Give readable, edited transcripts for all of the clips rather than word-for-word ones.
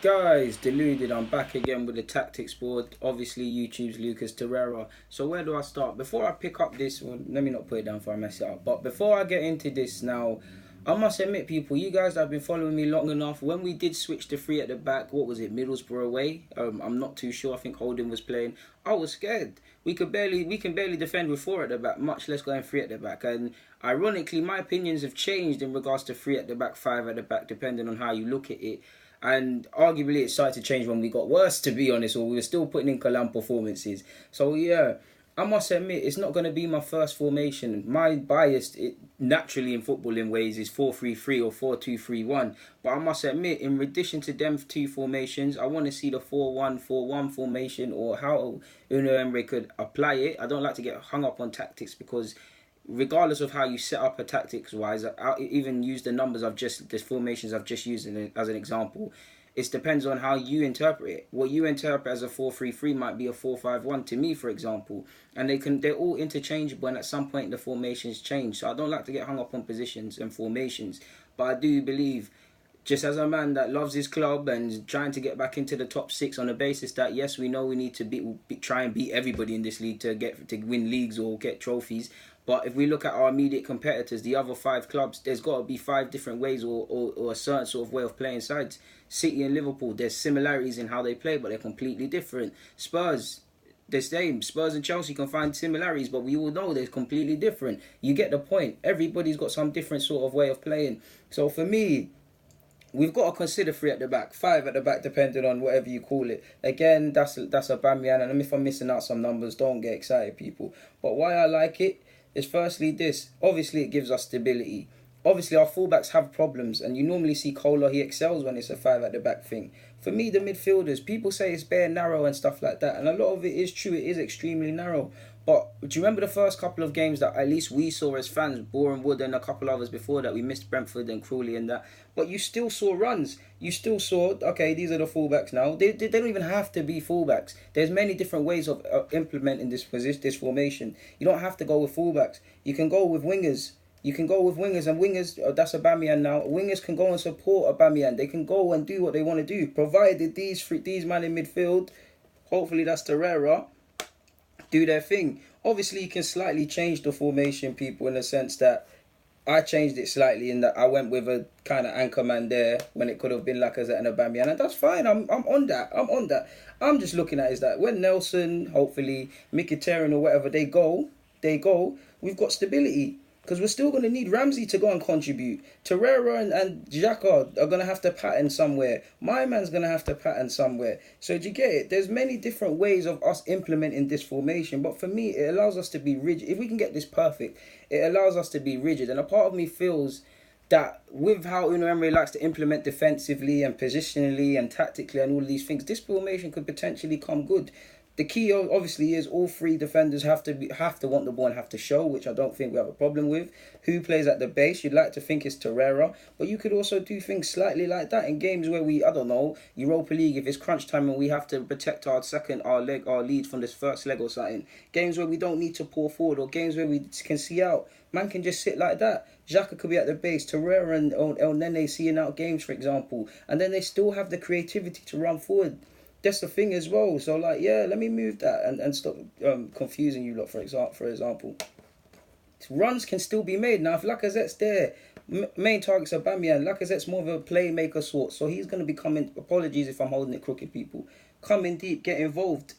Guys, deluded. I'm back again with the tactics board. Obviously, YouTube's Lucas Torreira. So where do I start? Before I pick up this one, let me not put it down before I mess it up. But before I get into this now, I must admit, people, you guys that have been following me long enough. When we did switch to three at the back, what was it, Middlesbrough away? I'm not too sure. I think Holding was playing. I was scared. We can barely defend with four at the back, much less going three at the back. And ironically, my opinions have changed in regards to three at the back, five at the back, depending on how you look at it. And arguably, it started to change when we got worse, to be honest, or we were still putting in Kalam performances. So, yeah, I must admit, it's not going to be my first formation. My bias, naturally in footballing ways, is 4-3-3 or 4-2-3-1. But I must admit, in addition to them two formations, I want to see the 4-1-4-1 formation, or how Unai Emery could apply it. I don't like to get hung up on tactics because regardless of how you set up a tactics wise, I even use the numbers the formations I've just used as an example. It depends on how you interpret it. What you interpret as a 4-3-3 might be a 4-5-1 to me, for example. And they're all interchangeable, and at some point the formations change. So I don't like to get hung up on positions and formations. But I do believe, just as a man that loves his club and trying to get back into the top six on the basis that, yes, we know we need to try and beat everybody in this league to win leagues or get trophies. But if we look at our immediate competitors, the other five clubs, there's got to be five different ways or a certain sort of way of playing sides. City and Liverpool, there's similarities in how they play, but they're completely different. Spurs, the same. Spurs and Chelsea can find similarities, but we all know they're completely different. You get the point. Everybody's got some different sort of way of playing. So for me, we've got to consider three at the back, five at the back, depending on whatever you call it. Again, that's a Bamian, and if I'm missing out some numbers, don't get excited, people. But why I like it is firstly this. Obviously, it gives us stability. Obviously, our fullbacks have problems, and you normally see Kohler, he excels when it's a five at the back thing. For me, the midfielders, people say it's bare narrow and stuff like that, and a lot of it is true, it is extremely narrow. But do you remember the first couple of games that at least we saw as fans, Boreham Wood and a couple others before that? We missed Brentford and Crawley and that. But you still saw runs. You still saw, okay, these are the fullbacks now. They don't even have to be fullbacks. There's many different ways of implementing this formation. You don't have to go with fullbacks. You can go with wingers. You can go with wingers, and wingers, that's Aubameyang now. Wingers can go and support Aubameyang. They can go and do what they want to do, provided these men in midfield, hopefully that's Torreira, do their thing. Obviously, you can slightly change the formation, people, in the sense that I changed it slightly in that I went with a kind of anchor man there when it could have been Lacazette and Aubameyang, and that's fine. I'm on that. I'm just looking at is that when Nelson, hopefully Mkhitaryan or whatever they go, we've got stability. Because we're still going to need Ramsey to go and contribute. Torreira and Xhaka are going to have to pattern somewhere. My man's going to have to pattern somewhere. So do you get it? There's many different ways of us implementing this formation. But for me, it allows us to be rigid. If we can get this perfect, it allows us to be rigid. And a part of me feels that with how Unai Emery likes to implement defensively and positionally and tactically and all of these things, this formation could potentially come good. The key obviously is all three defenders have to want the ball and have to show, which I don't think we have a problem with. Who plays at the base? You'd like to think it's Torreira, but you could also do things slightly like that in games where I don't know, Europa League, if it's crunch time and we have to protect our lead from this first leg or something. Games where we don't need to pour forward, or games where we can see out. Man can just sit like that. Xhaka could be at the base, Torreira and El Nene seeing out games, for example, and then they still have the creativity to run forward. That's the thing as well. So, like, yeah, let me move that and stop confusing you lot, for example. Runs can still be made. Now, if Lacazette's there, main target's Aubameyang. Lacazette's more of a playmaker sort, so he's going to be coming... Apologies if I'm holding it crooked, people. Come in deep, get involved.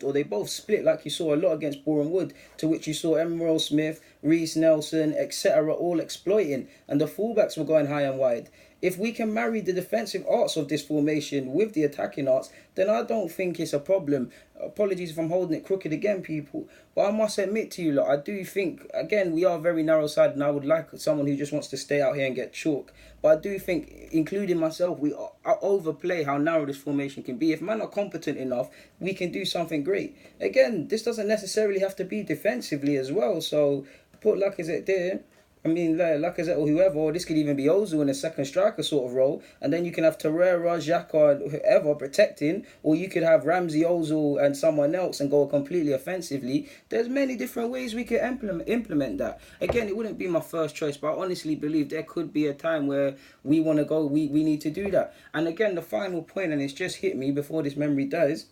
Or they both split like you saw a lot against Boreham Wood, to which you saw Emerald Smith, Reece Nelson, etc. all exploiting. And the fullbacks were going high and wide. If we can marry the defensive arts of this formation with the attacking arts, then I don't think it's a problem. Apologies if I'm holding it crooked again, people. But I must admit to you, lot, I do think, again, we are very narrow-sided, and I would like someone who just wants to stay out here and get chalk. But I do think, including myself, we overplay how narrow this formation can be. If man are competent enough, we can do something great. Again, this doesn't necessarily have to be defensively as well. So, put Lacazette there. I mean, Lacazette or whoever, or this could even be Ozil in a second striker sort of role, and then you can have Torreira, Xhaka, and whoever protecting, or you could have Ramsey, Ozil, and someone else and go completely offensively. There's many different ways we could implement that. Again, it wouldn't be my first choice, but I honestly believe there could be a time where we want to go, we need to do that. And again, the final point, and it's just hit me before this memory dies,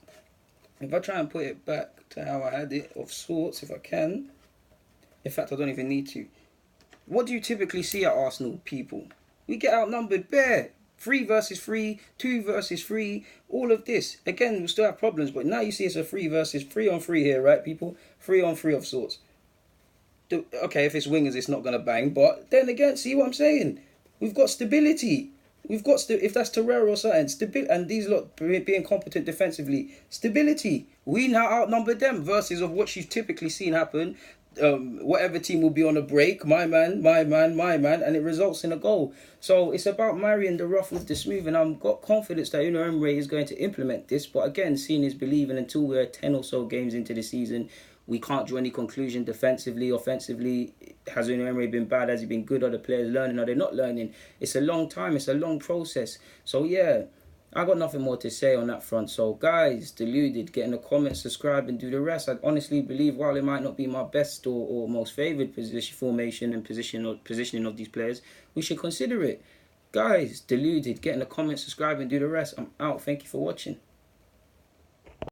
if I try and put it back to how I had it, of sorts, if I can. In fact, I don't even need to. What do you typically see at Arsenal, people? We get outnumbered bare. 3 versus 3, 2 versus 3, all of this. Again, we still have problems, but now you see it's a 3 versus 3 on 3 here, right, people? 3 on 3 of sorts. Okay, if it's wingers, it's not going to bang, but then again, see what I'm saying? We've got stability. We've got, if that's Torreira or something, and these lot being competent defensively, stability. We now outnumber them versus of what you've typically seen happen. Whatever team will be on a break, my man, and it results in a goal. So it's about marrying the rough with the smooth, and I've got confidence that Unai Emery is going to implement this. But again, seeing is believing. Until we're 10 or so games into the season, we can't draw any conclusion defensively, offensively. Has Unai Emery been bad? Has he been good? Are the players learning? Are they not learning? It's a long time. It's a long process. So yeah, I got nothing more to say on that front. So guys, deluded, get in the comments, subscribe and do the rest. I honestly believe while it might not be my best or most favoured position formation and positioning of these players, we should consider it. Guys, deluded, get in the comments, subscribe and do the rest. I'm out. Thank you for watching.